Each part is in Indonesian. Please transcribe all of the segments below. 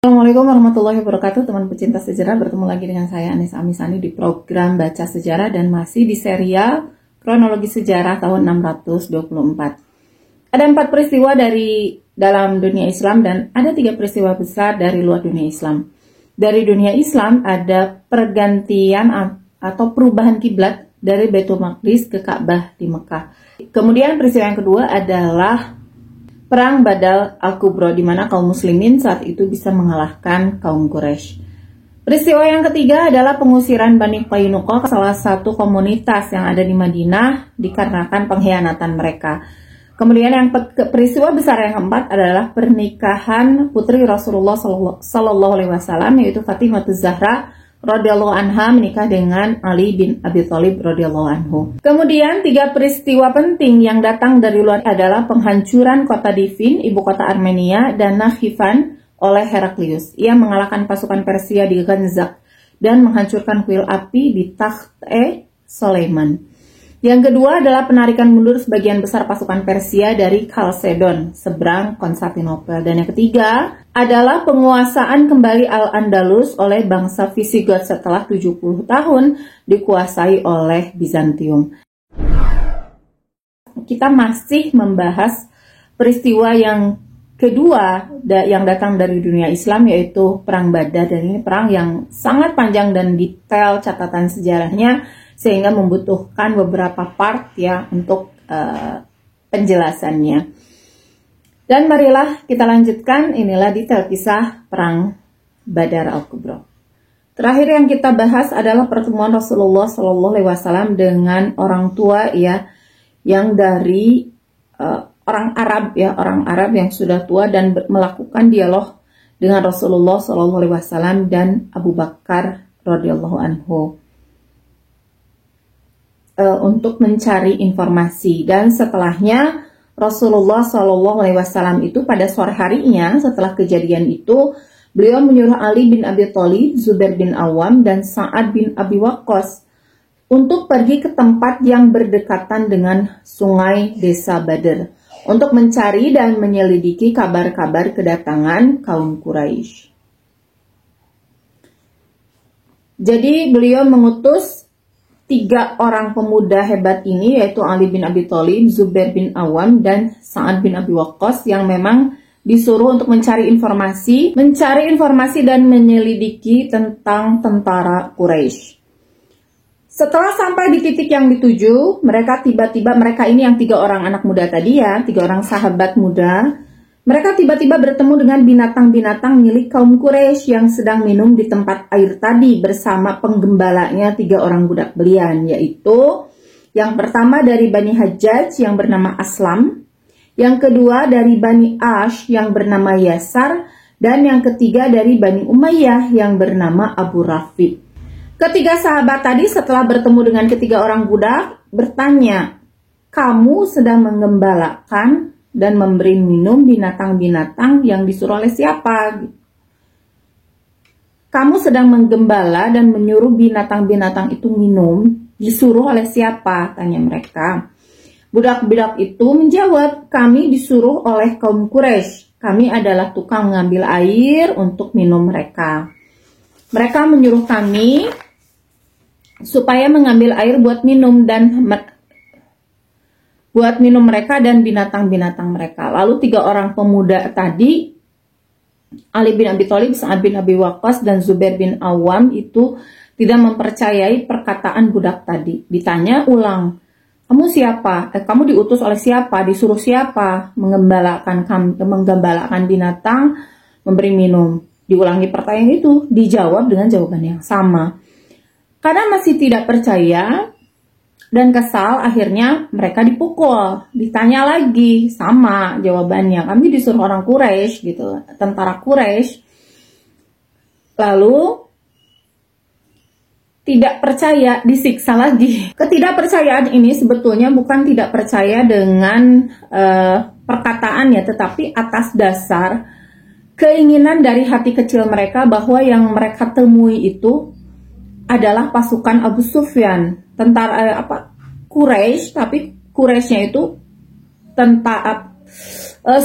Assalamualaikum warahmatullahi wabarakatuh, teman pecinta sejarah. Bertemu lagi dengan saya Anissa Amisani di program Baca Sejarah dan masih di serial Kronologi Sejarah tahun 624. Ada 4 peristiwa dari dalam dunia Islam dan ada 3 peristiwa besar dari luar dunia Islam. Dari dunia Islam ada pergantian atau perubahan kiblat dari Baitul Maqdis ke Ka'bah di Mekah. Kemudian peristiwa yang kedua adalah Perang Badar Al-Kubro, di mana kaum muslimin saat itu bisa mengalahkan kaum Quraisy. Peristiwa yang ketiga adalah pengusiran Bani Qainuqa, salah satu komunitas yang ada di Madinah, dikarenakan pengkhianatan mereka. Kemudian yang peristiwa besar yang keempat adalah pernikahan putri Rasulullah Sallallahu Alaihi Wasallam, yaitu Fatimah Zahra radhiyallahu anha menikah dengan Ali bin Abi Thalib radhiyallahu anhu. Kemudian 3 peristiwa penting yang datang dari luar adalah penghancuran kota Divin, ibu kota Armenia, dan Nakhivan oleh Heraklius. Ia mengalahkan pasukan Persia di Ghanzak dan menghancurkan kuil api di Takht-e-Soleiman. Yang kedua adalah penarikan mundur sebagian besar pasukan Persia dari Chalcedon seberang Konstantinopel. Dan yang ketiga adalah penguasaan kembali Al-Andalus oleh bangsa Visigoth setelah 70 tahun dikuasai oleh Bizantium. Kita masih membahas peristiwa yang kedua yang datang dari dunia Islam, yaitu Perang Badar. Dan ini perang yang sangat panjang dan detail catatan sejarahnya, sehingga membutuhkan beberapa part ya untuk penjelasannya. Dan marilah kita lanjutkan, inilah detail kisah Perang Badar Al-Kubro. Terakhir yang kita bahas adalah pertemuan Rasulullah Sallallahu Alaihi Wasallam dengan orang tua ya, yang dari orang Arab yang sudah tua dan melakukan dialog dengan Rasulullah Sallallahu Alaihi Wasallam dan Abu Bakar radhiyallahu anhu untuk mencari informasi. Dan setelahnya Rasulullah Shallallahu Alaihi Wasallam itu pada sore harinya setelah kejadian itu, beliau menyuruh Ali bin Abi Thalib, Zubair bin Awam, dan Sa'ad bin Abi Waqqas untuk pergi ke tempat yang berdekatan dengan sungai desa Badr untuk mencari dan menyelidiki kabar-kabar kedatangan kaum Quraisy. Jadi beliau mengutus 3 orang pemuda hebat ini, yaitu Ali bin Abi Thalib, Zubair bin Awam, dan Sa'ad bin Abi Waqqas, yang memang disuruh untuk mencari informasi dan menyelidiki tentang tentara Quraisy. Setelah sampai di titik yang dituju, mereka ini yang 3 orang anak muda tadi ya, 3 orang sahabat muda, mereka tiba-tiba bertemu dengan binatang-binatang milik kaum Quraisy yang sedang minum di tempat air tadi bersama penggembalanya 3 orang budak belian, yaitu yang pertama dari Bani Hajjaj yang bernama Aslam, yang kedua dari Bani Ash yang bernama Yasar, dan yang ketiga dari Bani Umayyah yang bernama Abu Rafi. Ketiga sahabat tadi setelah bertemu dengan ketiga orang budak bertanya, "Kamu sedang menggembalakan dan memberi minum binatang-binatang yang disuruh oleh siapa? Kamu sedang menggembala dan menyuruh binatang-binatang itu minum, disuruh oleh siapa?" tanya mereka. Budak-budak itu menjawab, "Kami disuruh oleh kaum Quraisy. Kami adalah tukang mengambil air untuk minum mereka. Mereka menyuruh kami supaya mengambil air buat minum mereka dan binatang-binatang mereka." Lalu 3 orang pemuda tadi, Ali bin Abi Thalib, Sa'ad bin Abi Waqqas, dan Zubair bin Awam itu tidak mempercayai perkataan budak tadi. Ditanya ulang, "Kamu siapa? Kamu diutus oleh siapa? Disuruh siapa menggembalakan binatang, memberi minum?" Diulangi pertanyaan itu, dijawab dengan jawaban yang sama. Karena masih tidak percaya dan kesal, akhirnya mereka dipukul. Ditanya lagi, sama jawabannya, "Kami disuruh orang Quraisy," gitu, tentara Quraisy. Lalu tidak percaya, disiksa lagi. Ketidakpercayaan ini sebetulnya bukan tidak percaya dengan perkataannya, tetapi atas dasar keinginan dari hati kecil mereka bahwa yang mereka temui itu adalah pasukan Abu Sufyan, tentara Quraisy, tapi Quraisynya itu tentara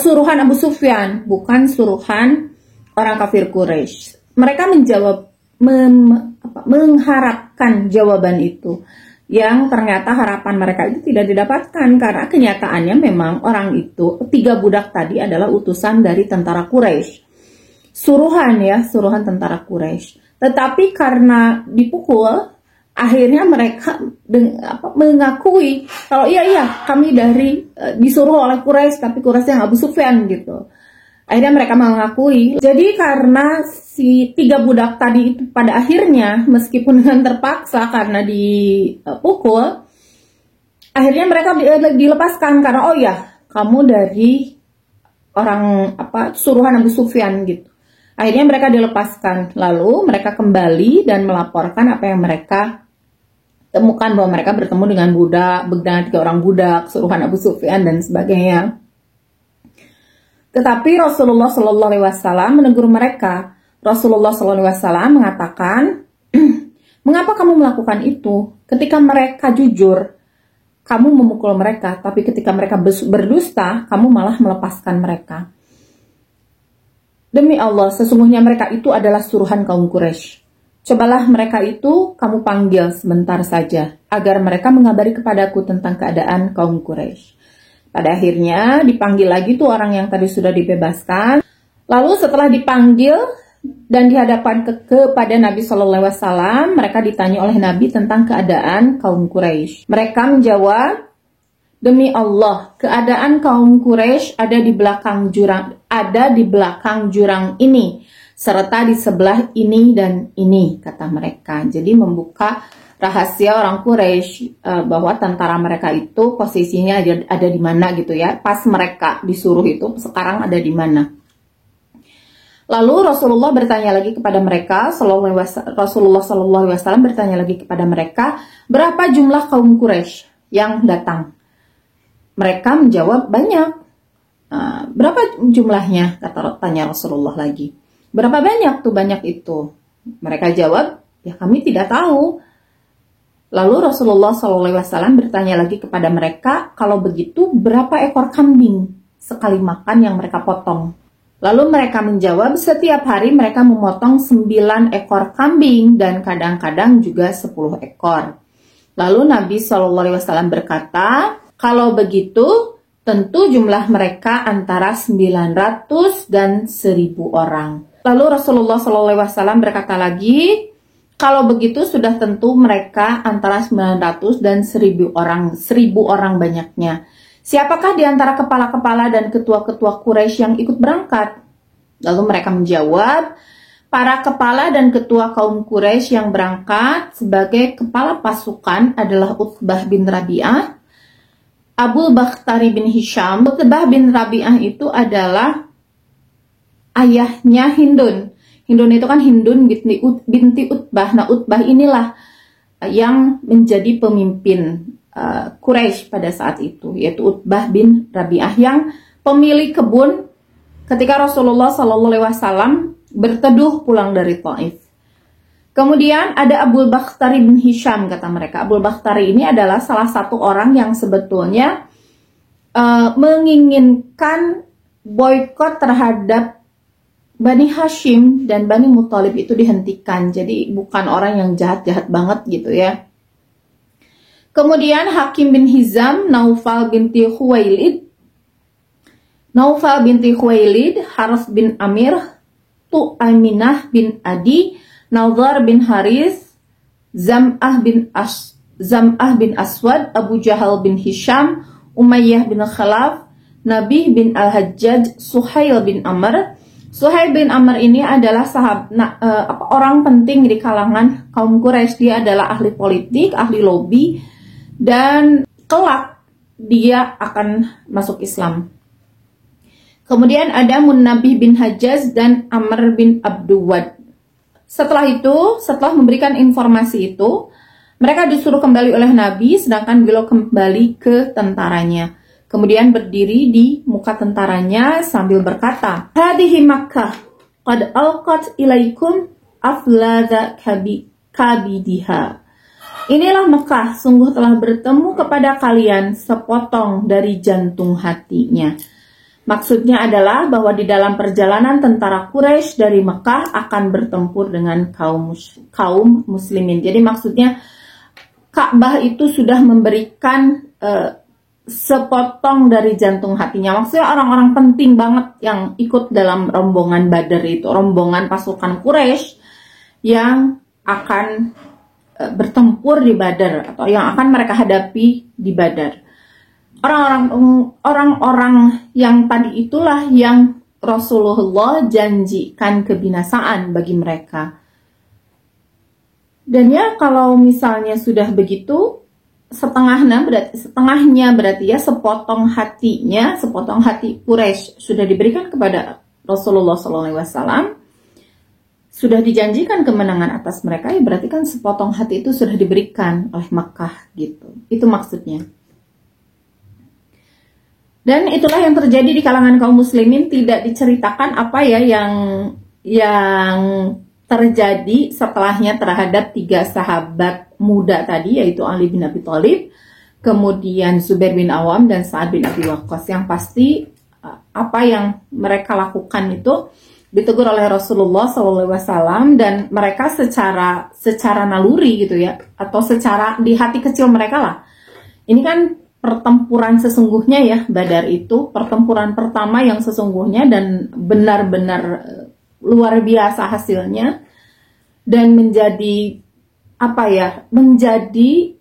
suruhan Abu Sufyan, bukan suruhan orang kafir Quraisy. Mereka menjawab, mengharapkan jawaban itu, yang ternyata harapan mereka itu tidak didapatkan, karena kenyataannya memang orang itu, 3 budak tadi adalah utusan dari tentara Quraisy, suruhan tentara Quraisy. Tetapi karena dipukul, akhirnya mereka mengakui kalau iya kami disuruh oleh Quraisy, tapi Quraisy yang Abu Sufyan gitu. Akhirnya mereka mengakui. Jadi karena si 3 budak tadi itu pada akhirnya, meskipun dengan terpaksa karena dipukul, akhirnya mereka dilepaskan karena oh ya, kamu dari orang suruhan Abu Sufyan gitu. Akhirnya mereka dilepaskan. Lalu mereka kembali dan melaporkan apa yang mereka temukan, bahwa mereka bertemu dengan 3 orang budak suruhan Abu Sufyan dan sebagainya. Tetapi Rasulullah Shallallahu Alaihi Wasallam menegur mereka. Rasulullah Shallallahu Alaihi Wasallam mengatakan, mengapa kamu melakukan itu? Ketika mereka jujur, kamu memukul mereka, tapi ketika mereka berdusta, kamu malah melepaskan mereka. Demi Allah, sesungguhnya mereka itu adalah suruhan kaum Quraisy. Cobalah mereka itu kamu panggil sebentar saja, agar mereka mengabari kepadaku tentang keadaan kaum Quraisy. Pada akhirnya dipanggil lagi tuh orang yang tadi sudah dibebaskan. Lalu setelah dipanggil dan dihadapkan kepada Nabi Shallallahu Alaihi Wasallam, mereka ditanya oleh Nabi tentang keadaan kaum Quraisy. Mereka menjawab, demi Allah, keadaan kaum Quraisy ada di belakang jurang ini, serta di sebelah ini dan ini, kata mereka. Jadi membuka rahasia orang Quraisy bahwa tentara mereka itu posisinya ada di mana gitu ya. Pas mereka disuruh itu sekarang ada di mana. Lalu Rasulullah bertanya lagi kepada mereka, Rasulullah Shallallahu Alaihi Wasallam bertanya lagi kepada mereka, berapa jumlah kaum Quraisy yang datang? Mereka menjawab banyak. Berapa jumlahnya? Tanya Rasulullah lagi. Berapa banyak tuh banyak itu? Mereka jawab, ya kami tidak tahu. Lalu Rasulullah SAW bertanya lagi kepada mereka, kalau begitu berapa ekor kambing sekali makan yang mereka potong? Lalu mereka menjawab, setiap hari mereka memotong 9 ekor kambing dan kadang-kadang juga 10 ekor. Lalu Nabi SAW berkata, kalau begitu tentu jumlah mereka antara 900 dan 1000 orang. Lalu Rasulullah SAW berkata lagi, kalau begitu sudah tentu mereka antara 900 dan 1000 orang banyaknya. Siapakah di antara kepala-kepala dan ketua-ketua Quraisy yang ikut berangkat? Lalu mereka menjawab, para kepala dan ketua kaum Quraisy yang berangkat sebagai kepala pasukan adalah Utbah bin Rabi'ah, Abu Bakhtari bin Hisham. Utbah bin Rabi'ah itu adalah ayahnya Hindun. Hindun itu kan Hindun binti Utbah. Nah, Utbah inilah yang menjadi pemimpin Quraisy pada saat itu, yaitu Utbah bin Rabi'ah yang pemilik kebun ketika Rasulullah SAW berteduh pulang dari Taif. Kemudian ada Abu Bakhtari bin Hisham, kata mereka. Abu Bakhtari ini adalah salah satu orang yang sebetulnya menginginkan boykot terhadap Bani Hashim dan Bani Muthalib itu dihentikan. Jadi bukan orang yang jahat-jahat banget gitu ya. Kemudian Hakim bin Hizam, Naufal binti Khuwailid, Harith bin Amir, Tu'aminah bin Adi, Nadhar bin Haris, Zam'ah bin Aswad, Abu Jahal bin Hisham, Umayyah bin Khalaf, Nabih bin Al-Hajjaj, Suhail bin Amr. Suhail bin Amr ini adalah orang penting di kalangan kaum Quraisy. Dia adalah ahli politik, ahli lobby, dan kelak dia akan masuk Islam. Kemudian ada Munnabih bin Hajjaz dan Amr bin Abduwad. Setelah itu, setelah memberikan informasi itu, mereka disuruh kembali oleh Nabi, sedangkan beliau kembali ke tentaranya. Kemudian berdiri di muka tentaranya sambil berkata, Hadihi Makkah, qad alqat ilaikum afladha kabidiha. Inilah Mekah, sungguh telah bertemu kepada kalian sepotong dari jantung hatinya. Maksudnya adalah bahwa di dalam perjalanan tentara Quraisy dari Mekah akan bertempur dengan kaum muslimin. Jadi maksudnya Ka'bah itu sudah memberikan sepotong dari jantung hatinya. Maksudnya orang-orang penting banget yang ikut dalam rombongan Badar itu, rombongan pasukan Quraisy yang akan bertempur di Badar atau yang akan mereka hadapi di Badar. Orang-orang yang tadi itulah yang Rasulullah janjikan kebinasaan bagi mereka. Dan ya kalau misalnya sudah begitu, setengahnya berarti ya sepotong hati Quraisy sudah diberikan kepada Rasulullah SAW, sudah dijanjikan kemenangan atas mereka, ya berarti kan sepotong hati itu sudah diberikan oleh Makkah gitu. Itu maksudnya. Dan itulah yang terjadi di kalangan kaum muslimin. Tidak diceritakan apa ya yang terjadi setelahnya terhadap 3 sahabat muda tadi, yaitu Ali bin Abi Thalib, kemudian Zubair bin Awam, dan Sa'ad bin Abi Waqqas. Yang pasti apa yang mereka lakukan itu ditegur oleh Rasulullah SAW, dan mereka secara naluri gitu ya, atau secara di hati kecil mereka lah. Ini kan pertempuran sesungguhnya ya, Badar itu pertempuran pertama yang sesungguhnya dan benar-benar luar biasa hasilnya, dan menjadi menjadi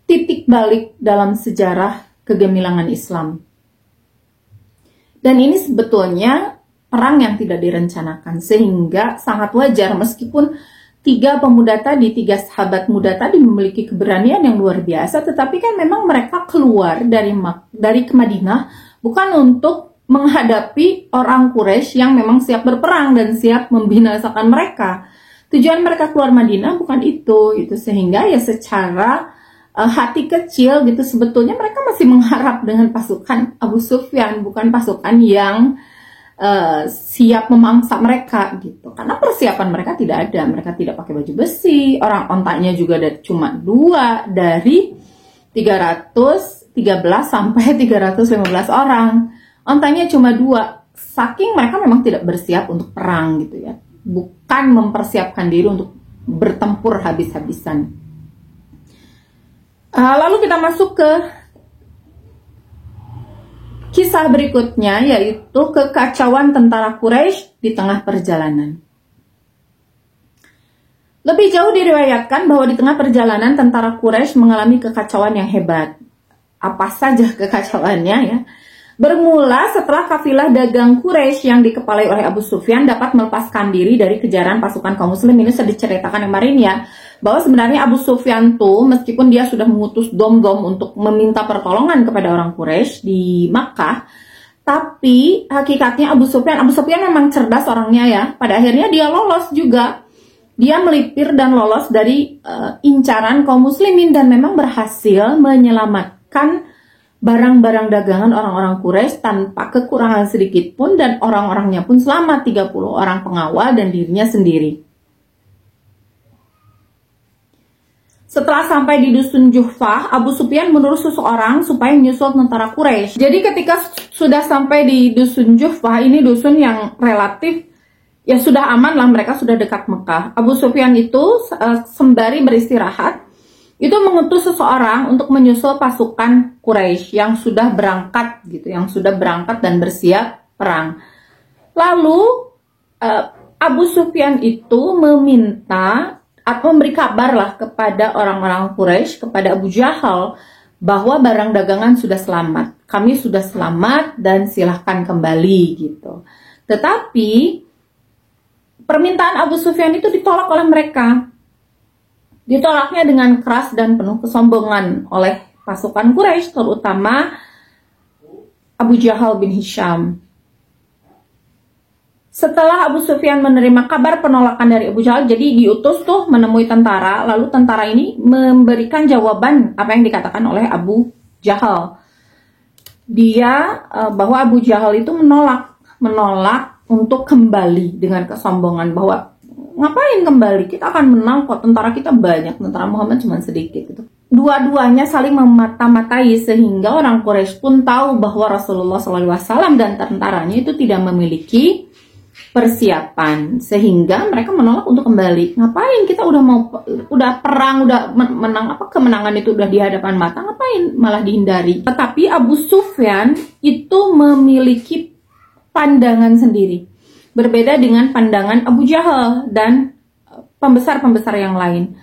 titik balik dalam sejarah kegemilangan Islam. Dan ini sebetulnya perang yang tidak direncanakan, sehingga sangat wajar meskipun 3 sahabat muda tadi memiliki keberanian yang luar biasa, tetapi kan memang mereka keluar dari Madinah bukan untuk menghadapi orang Quraisy yang memang siap berperang dan siap membinasakan mereka. Tujuan mereka keluar Madinah bukan itu, sehingga ya secara hati kecil gitu sebetulnya mereka masih mengharap dengan pasukan Abu Sufyan, bukan pasukan yang siap memangsa mereka gitu, karena persiapan mereka tidak ada. Mereka tidak pakai baju besi, orang ontanya juga ada cuma 2 dari 313 sampai 315 orang, ontanya cuma 2, saking mereka memang tidak bersiap untuk perang gitu ya, bukan mempersiapkan diri untuk bertempur habis-habisan. Lalu kita masuk ke kisah berikutnya, yaitu kekacauan tentara Quraisy di tengah perjalanan. Lebih jauh diriwayatkan bahwa di tengah perjalanan tentara Quraisy mengalami kekacauan yang hebat. Apa saja kekacauannya ya? Bermula setelah kafilah dagang Quraisy yang dikepalai oleh Abu Sufyan dapat melepaskan diri dari kejaran pasukan kaum muslim. Ini sudah diceritakan kemarin ya, bahwa sebenarnya Abu Sufyan tuh meskipun dia sudah mengutus Dom-Dom untuk meminta pertolongan kepada orang Quraisy di Makkah, tapi hakikatnya Abu Sufyan memang cerdas orangnya ya. Pada akhirnya dia lolos juga. Dia melipir dan lolos dari incaran kaum muslimin dan memang berhasil menyelamatkan barang-barang dagangan orang-orang Quraisy tanpa kekurangan sedikit pun, dan orang-orangnya pun selamat, 30 orang pengawal dan dirinya sendiri. Setelah sampai di dusun Juhfah, Abu Sufyan menyuruh seseorang supaya menyusul tentara Quraisy. Jadi ketika sudah sampai di dusun Juhfah, ini dusun yang relatif ya sudah aman lah, mereka sudah dekat Mekah. Abu Sufyan itu sembari beristirahat, itu mengutus seseorang untuk menyusul pasukan Quraisy yang sudah berangkat gitu, yang sudah berangkat dan bersiap perang. Lalu Abu Sufyan itu meminta atau memberi kabar lah kepada orang-orang Quraisy, kepada Abu Jahal, bahwa barang dagangan sudah selamat, kami sudah selamat dan silahkan kembali gitu. Tetapi permintaan Abu Sufyan itu ditolak oleh mereka. Ditolaknya dengan keras dan penuh kesombongan oleh pasukan Quraisy, terutama Abu Jahal bin Hisham. Setelah Abu Sufyan menerima kabar penolakan dari Abu Jahal, jadi diutus tuh menemui tentara, lalu tentara ini memberikan jawaban apa yang dikatakan oleh Abu Jahal. Dia bahwa Abu Jahal itu menolak untuk kembali dengan kesombongan, bahwa ngapain kembali? Kita akan menang kok, tentara kita banyak, tentara Muhammad cuma sedikit gitu. dua-duanya saling memata-matai sehingga orang Quraisy pun tahu bahwa Rasulullah SAW dan tentaranya itu tidak memiliki persiapan, sehingga mereka menolak untuk kembali. Ngapain, kita udah perang, udah menang, kemenangan itu udah di hadapan mata, ngapain malah dihindari. Tetapi Abu Sufyan itu memiliki pandangan sendiri, berbeda dengan pandangan Abu Jahal dan pembesar-pembesar yang lain.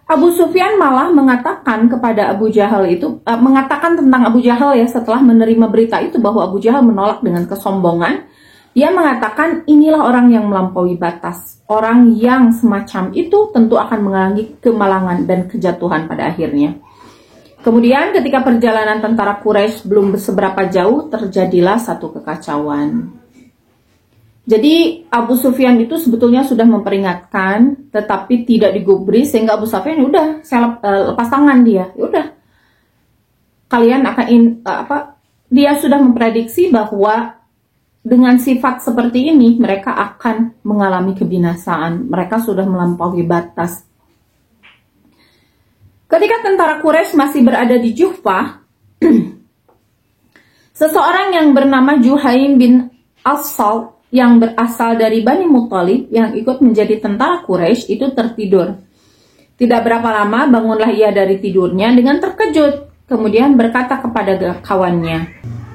Abu Sufyan malah mengatakan kepada Abu Jahal itu, mengatakan tentang Abu Jahal ya, setelah menerima berita itu bahwa Abu Jahal menolak dengan kesombongan. Dia mengatakan, inilah orang yang melampaui batas. Orang yang semacam itu tentu akan mengalami kemalangan dan kejatuhan pada akhirnya. Kemudian ketika perjalanan tentara Quraisy belum seberapa jauh, terjadilah satu kekacauan. Jadi Abu Sufyan itu sebetulnya sudah memperingatkan, tetapi tidak digubris, sehingga Abu Sufyan udah saya lepas tangan dia. Udah, kalian akan dia sudah memprediksi bahwa dengan sifat seperti ini mereka akan mengalami kebinasaan. Mereka sudah melampaui batas. Ketika tentara Quraisy masih berada di Juhfah, seseorang yang bernama Juhaim bin As-Salt yang berasal dari Bani Muthalib yang ikut menjadi tentara Quraisy itu tertidur. Tidak berapa lama bangunlah ia dari tidurnya dengan terkejut, kemudian berkata kepada kawannya,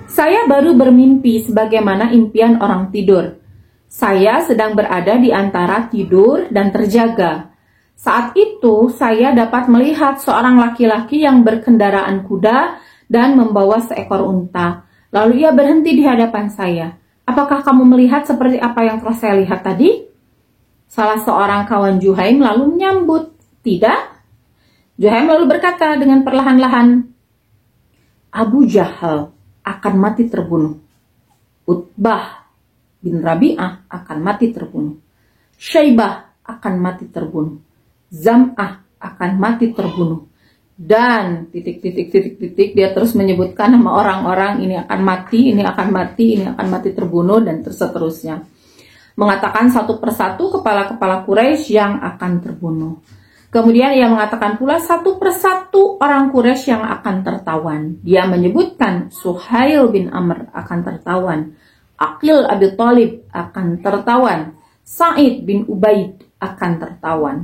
"Saya baru bermimpi sebagaimana impian orang tidur. Saya sedang berada di antara tidur dan terjaga. Saat itu saya dapat melihat seorang laki-laki yang berkendaraan kuda dan membawa seekor unta. Lalu ia berhenti di hadapan saya. Apakah kamu melihat seperti apa yang telah saya lihat tadi?" Salah seorang kawan Juhaim lalu menyambut, "Tidak." Juhaim lalu berkata dengan perlahan-lahan, "Abu Jahal akan mati terbunuh. Utbah bin Rabi'ah akan mati terbunuh. Syaibah akan mati terbunuh. Zam'ah akan mati terbunuh. Dan titik dia terus menyebutkan nama orang-orang, ini akan mati, ini akan mati, ini akan mati terbunuh, dan seterusnya. Mengatakan satu persatu kepala-kepala Quraisy yang akan terbunuh. Kemudian ia mengatakan pula satu persatu orang Quraisy yang akan tertawan. Dia menyebutkan Suhail bin Amr akan tertawan, Aqil Abi Thalib akan tertawan, Sa'id bin Ubaid akan tertawan.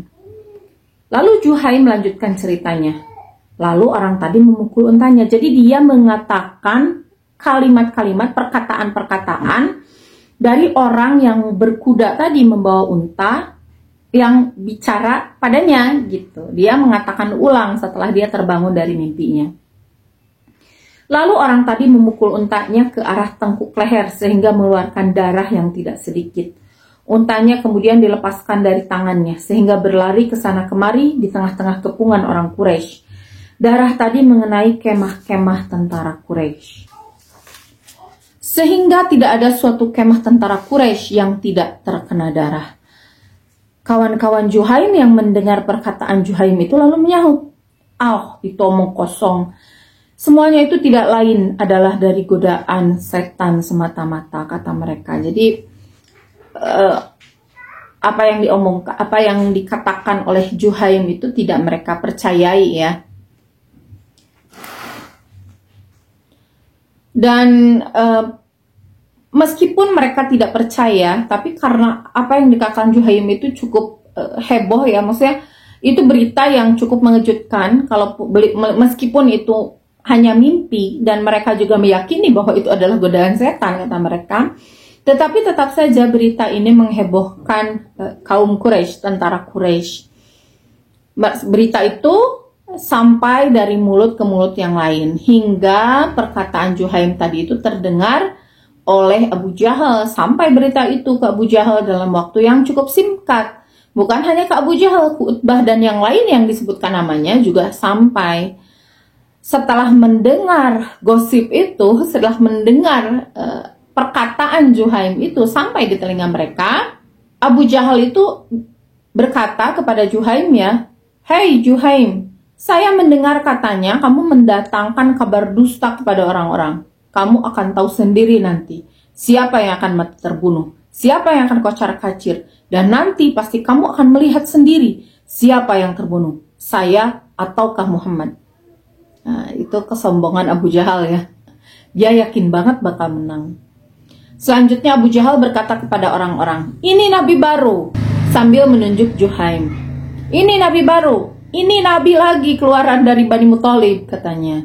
Lalu Juhaim melanjutkan ceritanya. Lalu orang tadi memukul untanya. Jadi dia mengatakan kalimat-kalimat, perkataan-perkataan dari orang yang berkuda tadi membawa unta yang bicara padanya gitu. Dia mengatakan ulang setelah dia terbangun dari mimpinya. Lalu orang tadi memukul untanya ke arah tengkuk leher sehingga mengeluarkan darah yang tidak sedikit. Untanya kemudian dilepaskan dari tangannya sehingga berlari ke sana kemari di tengah-tengah kepungan orang Quraisy. Darah tadi mengenai kemah-kemah tentara Quraisy. Sehingga tidak ada suatu kemah tentara Quraisy yang tidak terkena darah. Kawan-kawan Juhaim yang mendengar perkataan Juhaim itu lalu menyahut, itu omong kosong. Semuanya itu tidak lain adalah dari godaan setan semata-mata, kata mereka. Jadi apa yang dikatakan oleh Juhaim itu tidak mereka percayai ya. Dan meskipun mereka tidak percaya, tapi karena apa yang dikatakan Juhaim itu cukup heboh ya, maksudnya itu berita yang cukup mengejutkan. Kalau meskipun itu hanya mimpi dan mereka juga meyakini bahwa itu adalah godaan setan kata mereka, tetapi tetap saja berita ini menghebohkan kaum Quraisy, tentara Quraisy. Berita itu sampai dari mulut ke mulut yang lain hingga perkataan Juhaim tadi itu terdengar oleh Abu Jahal. Sampai berita itu ke Abu Jahal dalam waktu yang cukup singkat. Bukan hanya ke Abu Jahal, ke Utbah dan yang lain yang disebutkan namanya juga sampai. Setelah mendengar gosip itu, setelah mendengar perkataan Juhaim itu sampai di telinga mereka, Abu Jahal itu berkata kepada Juhaim ya, "Hei Juhaim, saya mendengar katanya kamu mendatangkan kabar dusta kepada orang-orang. Kamu akan tahu sendiri nanti siapa yang akan mati terbunuh, siapa yang akan kocar-kacir, dan nanti pasti kamu akan melihat sendiri siapa yang terbunuh, saya ataukah Muhammad." Nah, itu kesombongan Abu Jahal ya. Dia yakin banget bakal menang. Selanjutnya Abu Jahal berkata kepada orang-orang, "Ini nabi baru," sambil menunjuk Juhaim. "Ini nabi baru, ini nabi lagi keluaran dari Bani Muthalib," katanya.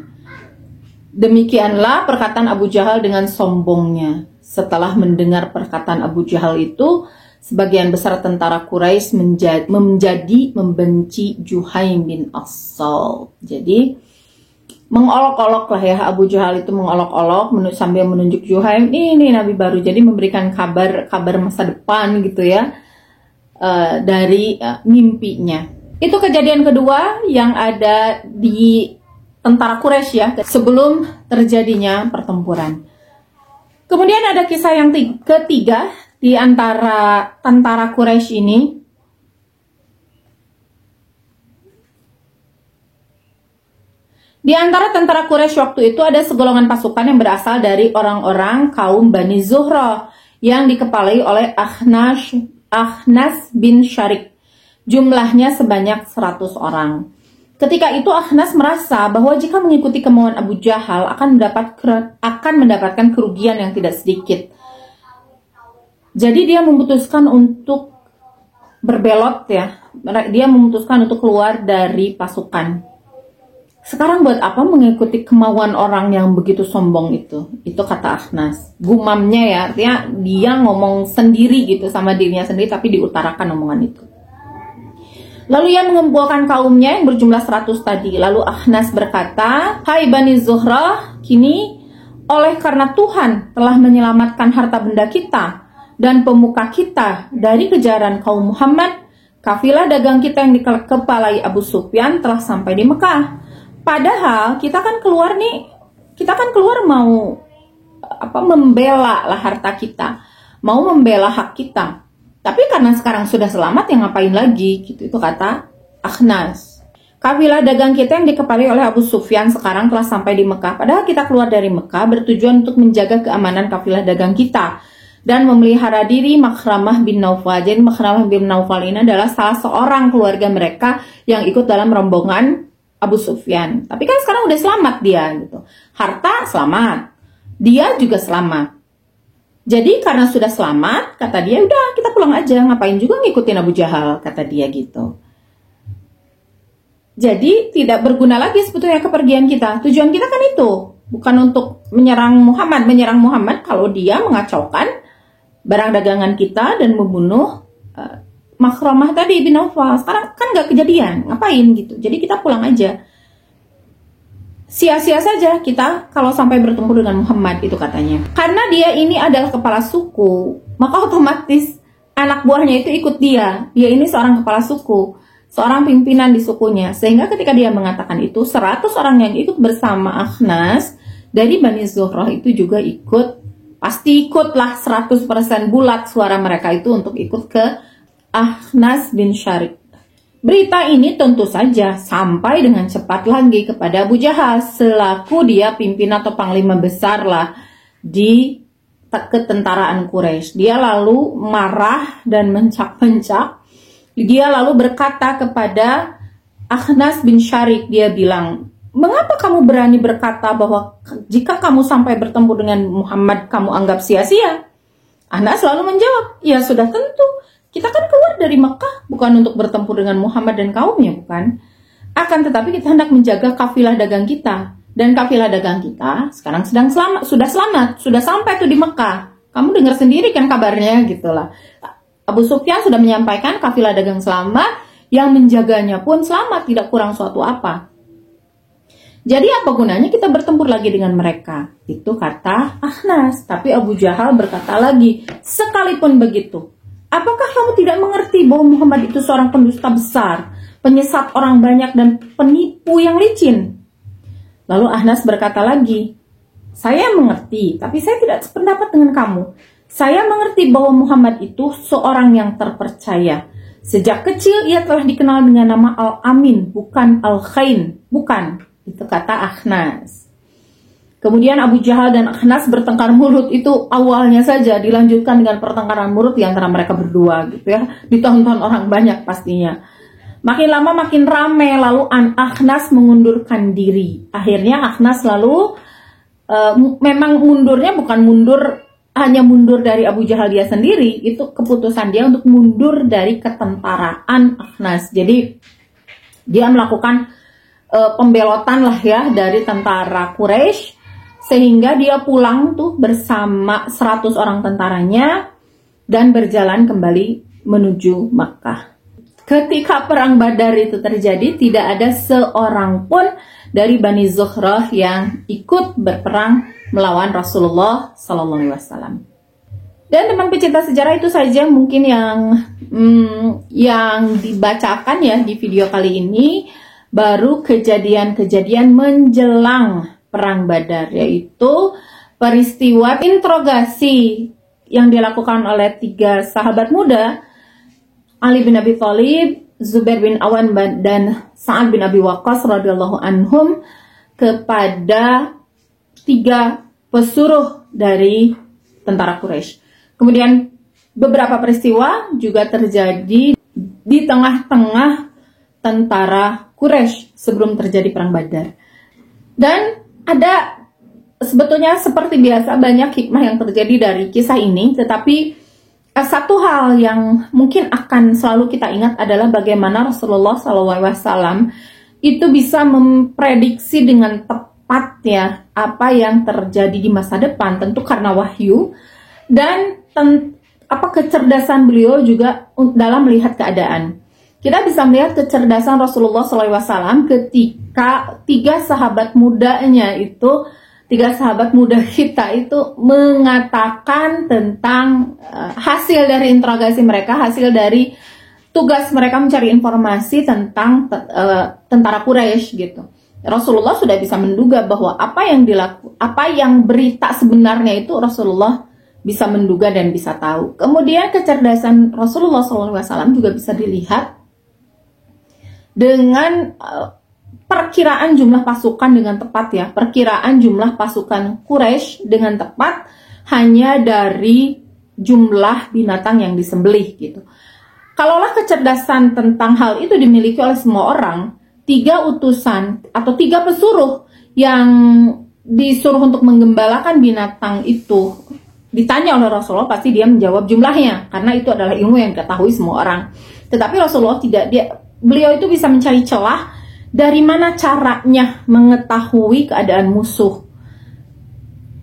Demikianlah perkataan Abu Jahal dengan sombongnya. Setelah mendengar perkataan Abu Jahal itu, sebagian besar tentara Quraisy menjadi membenci Juhaim bin As-Salt. Jadi mengolok-olok lah ya, Abu Jahal itu mengolok-olok sambil menunjuk Juhaim, ini nabi baru, jadi memberikan kabar masa depan gitu ya, dari mimpinya. Itu kejadian kedua yang ada di tentara Quraisy ya, sebelum terjadinya pertempuran. Kemudian ada kisah yang ketiga di antara tentara Quraisy ini. Di antara tentara Quraisy waktu itu ada segolongan pasukan yang berasal dari orang-orang kaum Bani Zuhrah yang dikepalai oleh Akhnas bin Syarik. Jumlahnya sebanyak 100 orang. Ketika itu Akhnas merasa bahwa jika mengikuti kemauan Abu Jahal akan mendapatkan kerugian yang tidak sedikit. Jadi dia memutuskan untuk berbelot ya. Dia memutuskan untuk keluar dari pasukan. Sekarang buat apa mengikuti kemauan orang yang begitu sombong itu? Itu kata Akhnas. Gumamnya ya, artinya dia ngomong sendiri gitu sama dirinya sendiri tapi diutarakan omongan itu. Lalu ia mengumpulkan kaumnya yang berjumlah 100 tadi. Lalu Akhnas berkata, "Hai Bani Zuhrah, kini oleh karena Tuhan telah menyelamatkan harta benda kita dan pemuka kita dari kejaran kaum Muhammad, kafilah dagang kita yang dikepalai Abu Sufyan telah sampai di Mekah. Padahal kita kan keluar mau membela lah harta kita, mau membela hak kita. Tapi karena sekarang sudah selamat, ya ngapain lagi?" Gitu. Itu kata Akhnas. "Kafilah dagang kita yang dikepalai oleh Abu Sufyan sekarang telah sampai di Mekah. Padahal kita keluar dari Mekah bertujuan untuk menjaga keamanan kafilah dagang kita dan memelihara diri Makhramah bin Naufal." Jadi Makhramah bin Naufal ini adalah salah seorang keluarga mereka yang ikut dalam rombongan Abu Sufyan. Tapi kan sekarang udah selamat dia gitu. Harta selamat. Dia juga selamat. Jadi karena sudah selamat, kata dia, udah kita pulang aja. Ngapain juga ngikutin Abu Jahal, kata dia gitu. Jadi tidak berguna lagi sebetulnya kepergian kita. Tujuan kita kan itu. Bukan untuk menyerang Muhammad. Menyerang Muhammad kalau dia mengacaukan barang dagangan kita dan membunuh Makhramah tadi bin Naufal. Sekarang kan nggak kejadian, ngapain gitu. Jadi kita pulang aja. Sia-sia saja kita kalau sampai bertemu dengan Muhammad, itu katanya. Karena dia ini adalah kepala suku, maka otomatis anak buahnya itu ikut dia. Dia ini seorang kepala suku, seorang pimpinan di sukunya. Sehingga ketika dia mengatakan itu, 100 orang yang ikut bersama Akhnas dari Bani Zuhrah itu juga ikut. Pasti ikutlah 100% bulat suara mereka itu untuk ikut ke Akhnas bin Syarik. Berita ini tentu saja sampai dengan cepat lagi kepada Abu Jahal selaku dia pimpinan atau panglima besar lah di ketentaraan Quraisy. Dia lalu marah dan mencak-mencak. Dia lalu berkata kepada Akhnas bin Syarik, dia bilang, "Mengapa kamu berani berkata bahwa jika kamu sampai bertemu dengan Muhammad kamu anggap sia-sia?" Akhnas lalu menjawab, "Ya sudah tentu. Kita kan keluar dari Mekah bukan untuk bertempur dengan Muhammad dan kaumnya, bukan? Akan tetapi kita hendak menjaga kafilah dagang kita. Dan kafilah dagang kita sekarang sudah sampai tuh di Mekah. Kamu dengar sendiri kan kabarnya gitulah." Abu Sufyan sudah menyampaikan kafilah dagang selamat, yang menjaganya pun selamat, tidak kurang suatu apa. Jadi apa gunanya kita bertempur lagi dengan mereka? Itu kata Akhnas. Tapi Abu Jahal berkata lagi, "Sekalipun begitu, apakah kamu tidak mengerti bahwa Muhammad itu seorang pendusta besar, penyesat orang banyak dan penipu yang licin?" Lalu Akhnas berkata lagi, "Saya mengerti, tapi saya tidak sependapat dengan kamu. Saya mengerti bahwa Muhammad itu seorang yang terpercaya. Sejak kecil ia telah dikenal dengan nama Al-Amin, bukan Al-Khain." Bukan, itu kata Akhnas. Kemudian Abu Jahal dan Akhnas bertengkar mulut. Itu awalnya saja, dilanjutkan dengan pertengkaran mulut di antara mereka berdua gitu ya. Ditonton orang banyak pastinya. Makin lama makin ramai, lalu Akhnas mengundurkan diri. Akhirnya Akhnas lalu memang mundurnya bukan hanya mundur dari Abu Jahal dia sendiri, itu keputusan dia untuk mundur dari ketentaraan Akhnas. Jadi dia melakukan pembelotan lah ya dari tentara Quraisy, sehingga dia pulang tuh bersama 100 orang tentaranya dan berjalan kembali menuju Makkah. Ketika perang Badar itu terjadi, tidak ada seorang pun dari Bani Zuhrah yang ikut berperang melawan Rasulullah SAW. Dan teman pecinta sejarah, itu saja mungkin yang dibacakan ya di video kali ini. Baru kejadian-kejadian menjelang perang Badar, yaitu peristiwa interogasi yang dilakukan oleh 3 sahabat muda, Ali bin Abi Thalib, Zubair bin Awan, dan Sa'ad bin Abi Waqqas radhiyallahu anhum kepada 3 pesuruh dari tentara Quraisy. Kemudian beberapa peristiwa juga terjadi di tengah-tengah tentara Quraisy sebelum terjadi perang Badar. Dan ada sebetulnya seperti biasa banyak hikmah yang terjadi dari kisah ini, tetapi satu hal yang mungkin akan selalu kita ingat adalah bagaimana Rasulullah SAW itu bisa memprediksi dengan tepat ya apa yang terjadi di masa depan, tentu karena wahyu, dan kecerdasan beliau juga dalam melihat keadaan. Kita bisa melihat kecerdasan Rasulullah SAW ketika 3 sahabat mudanya itu, 3 sahabat muda kita itu mengatakan tentang hasil dari interogasi mereka, hasil dari tugas mereka mencari informasi tentang tentara Quraisy gitu. Rasulullah sudah bisa menduga bahwa apa yang berita sebenarnya itu Rasulullah bisa menduga dan bisa tahu. Kemudian kecerdasan Rasulullah SAW juga bisa dilihat dengan perkiraan jumlah pasukan dengan tepat ya, perkiraan jumlah pasukan Quraisy dengan tepat hanya dari jumlah binatang yang disembelih gitu. Kalaulah kecerdasan tentang hal itu dimiliki oleh semua orang, 3 utusan atau 3 pesuruh yang disuruh untuk menggembalakan binatang itu ditanya oleh Rasulullah, pasti dia menjawab jumlahnya karena itu adalah ilmu yang diketahui semua orang. Tetapi Rasulullah beliau itu bisa mencari celah dari mana caranya mengetahui keadaan musuh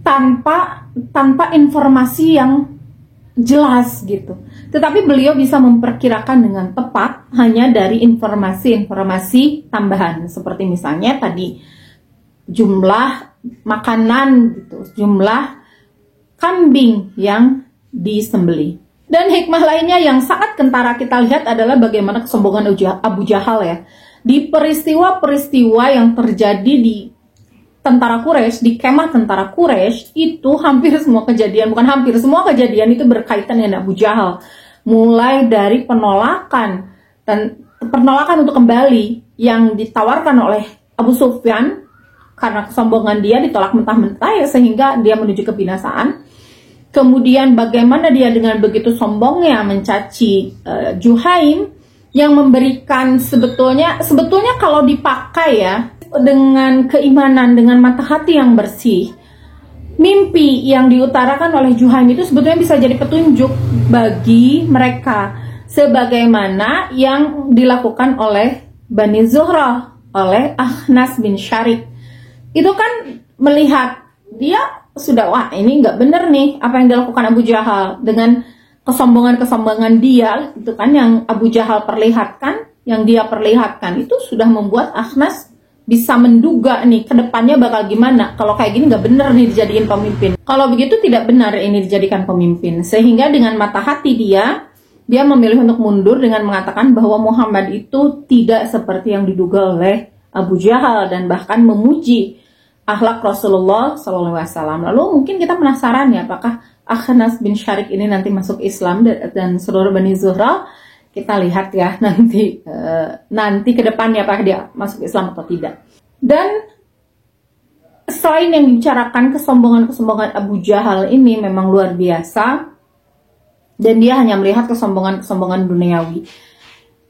tanpa informasi yang jelas gitu. Tetapi beliau bisa memperkirakan dengan tepat hanya dari informasi-informasi tambahan, seperti misalnya tadi jumlah makanan gitu, jumlah kambing yang disembelih. Dan hikmah lainnya yang sangat kentara kita lihat adalah bagaimana kesombongan Abu Jahal ya. Di peristiwa-peristiwa yang terjadi di tentara Quraisy, di kemah tentara Quraisy, itu hampir semua kejadian, bukan hampir, semua kejadian itu berkaitan dengan Abu Jahal. Mulai dari penolakan untuk kembali yang ditawarkan oleh Abu Sufyan, karena kesombongan dia ditolak mentah-mentah ya, sehingga dia menuju kebinasaan. Kemudian bagaimana dia dengan begitu sombongnya mencaci Juhaim, yang memberikan sebetulnya kalau dipakai ya dengan keimanan, dengan mata hati yang bersih, mimpi yang diutarakan oleh Juhaim itu sebetulnya bisa jadi petunjuk bagi mereka, sebagaimana yang dilakukan oleh Bani Zuhrah, oleh Akhnas bin Syarik. Itu kan melihat dia sudah, wah ini nggak bener nih apa yang dilakukan Abu Jahal, dengan kesombongan dia itu kan yang Abu Jahal perlihatkan, yang dia perlihatkan itu sudah membuat Akhnas bisa menduga nih ke depannya bakal gimana. Kalau kayak gini nggak bener nih dijadiin pemimpin, kalau begitu tidak benar ini dijadikan pemimpin. Sehingga dengan mata hati dia memilih untuk mundur dengan mengatakan bahwa Muhammad itu tidak seperti yang diduga oleh Abu Jahal, dan bahkan memuji akhlak Rasulullah SAW. Lalu mungkin kita penasaran ya, apakah Akhnas bin Syarik ini nanti masuk Islam dan seluruh Bani Zuhrah? Kita lihat ya nanti ke depannya apakah dia masuk Islam atau tidak. Dan selain yang dibicarakan kesombongan Abu Jahal ini memang luar biasa, dan dia hanya melihat kesombongan duniawi.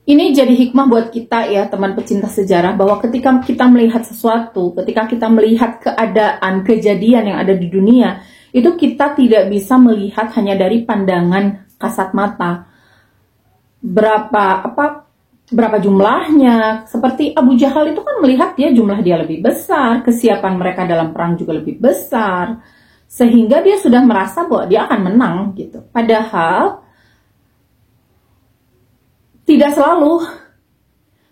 Ini jadi hikmah buat kita ya teman pecinta sejarah, bahwa ketika kita melihat sesuatu, ketika kita melihat keadaan, kejadian yang ada di dunia, itu kita tidak bisa melihat hanya dari pandangan kasat mata. Berapa jumlahnya? Seperti Abu Jahal itu kan melihat jumlah dia lebih besar, kesiapan mereka dalam perang juga lebih besar, sehingga dia sudah merasa bahwa dia akan menang gitu. Padahal tidak selalu,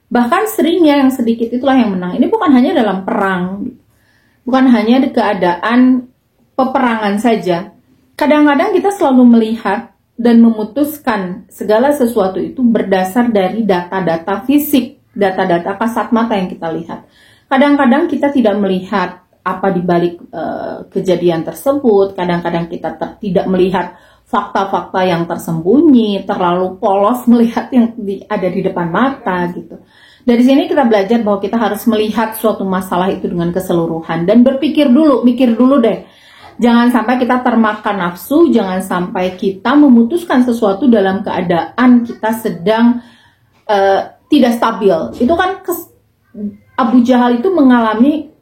bahkan seringnya yang sedikit itulah yang menang. Ini bukan hanya dalam perang, bukan hanya di keadaan peperangan saja. Kadang-kadang kita selalu melihat dan memutuskan segala sesuatu itu berdasar dari data-data fisik, data-data kasat mata yang kita lihat. Kadang-kadang kita tidak melihat apa di balik kejadian tersebut. Kadang-kadang kita tidak melihat fakta-fakta yang tersembunyi, terlalu polos melihat yang ada di depan mata gitu. Dari sini kita belajar bahwa kita harus melihat suatu masalah itu dengan keseluruhan dan berpikir dulu, mikir dulu deh. Jangan sampai kita termakan nafsu, jangan sampai kita memutuskan sesuatu dalam keadaan kita sedang tidak stabil. Itu kan Abu Jahal itu mengalami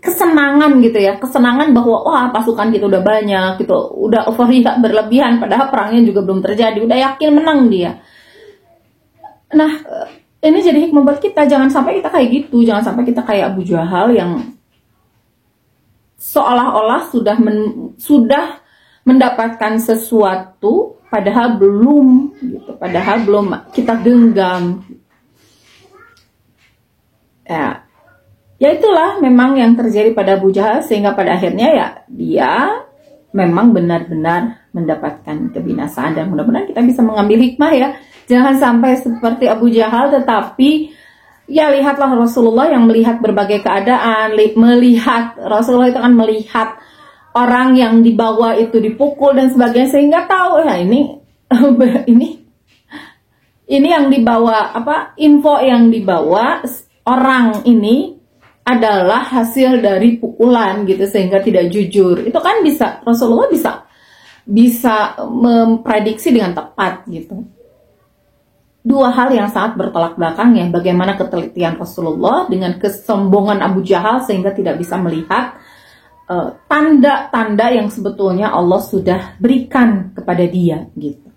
kesenangan gitu ya, kesenangan bahwa wah pasukan kita udah banyak gitu, udah euforia berlebihan, padahal perangnya juga belum terjadi, udah yakin menang dia. Nah, ini jadi hikmah buat kita, jangan sampai kita kayak gitu, jangan sampai kita kayak Abu Jahal yang seolah-olah sudah mendapatkan sesuatu padahal belum gitu, padahal belum kita genggam. Ya itulah memang yang terjadi pada Abu Jahal, sehingga pada akhirnya ya dia memang benar-benar mendapatkan kebinasaan. Dan mudah-mudahan kita bisa mengambil hikmah ya, jangan sampai seperti Abu Jahal, tetapi ya lihatlah Rasulullah yang melihat berbagai keadaan, melihat Rasulullah itu kan melihat orang yang dibawa itu dipukul dan sebagainya, sehingga tahu ya ini yang dibawa info yang dibawa orang ini adalah hasil dari pukulan gitu, sehingga tidak jujur. Itu kan Rasulullah bisa memprediksi dengan tepat gitu. Dua hal yang sangat bertolak belakang ya, bagaimana ketelitian Rasulullah dengan kesombongan Abu Jahal sehingga tidak bisa melihat tanda-tanda yang sebetulnya Allah sudah berikan kepada dia gitu.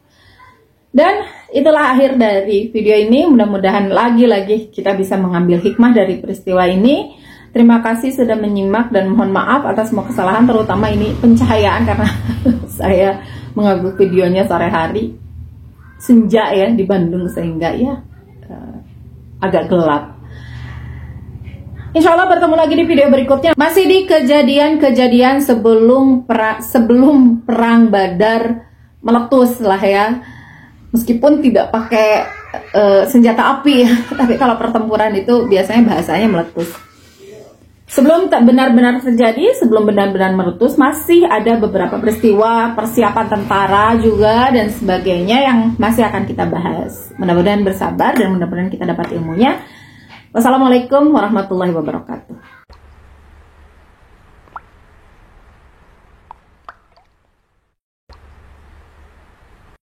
Dan itulah akhir dari video ini. Mudah-mudahan lagi-lagi kita bisa mengambil hikmah dari peristiwa ini. Terima kasih sudah menyimak dan mohon maaf atas semua kesalahan, terutama ini pencahayaan karena saya mengambil videonya sore hari senja ya di Bandung, sehingga ya agak gelap. Insya Allah bertemu lagi di video berikutnya, masih di kejadian-kejadian sebelum perang Badar meletus lah ya. Meskipun tidak pakai senjata api ya, tapi kalau pertempuran itu biasanya bahasanya meletus. Sebelum benar-benar terjadi, sebelum benar-benar meletus, masih ada beberapa peristiwa persiapan tentara juga dan sebagainya yang masih akan kita bahas. Mudah-mudahan bersabar dan mudah-mudahan kita dapat ilmunya. Wassalamualaikum warahmatullahi wabarakatuh.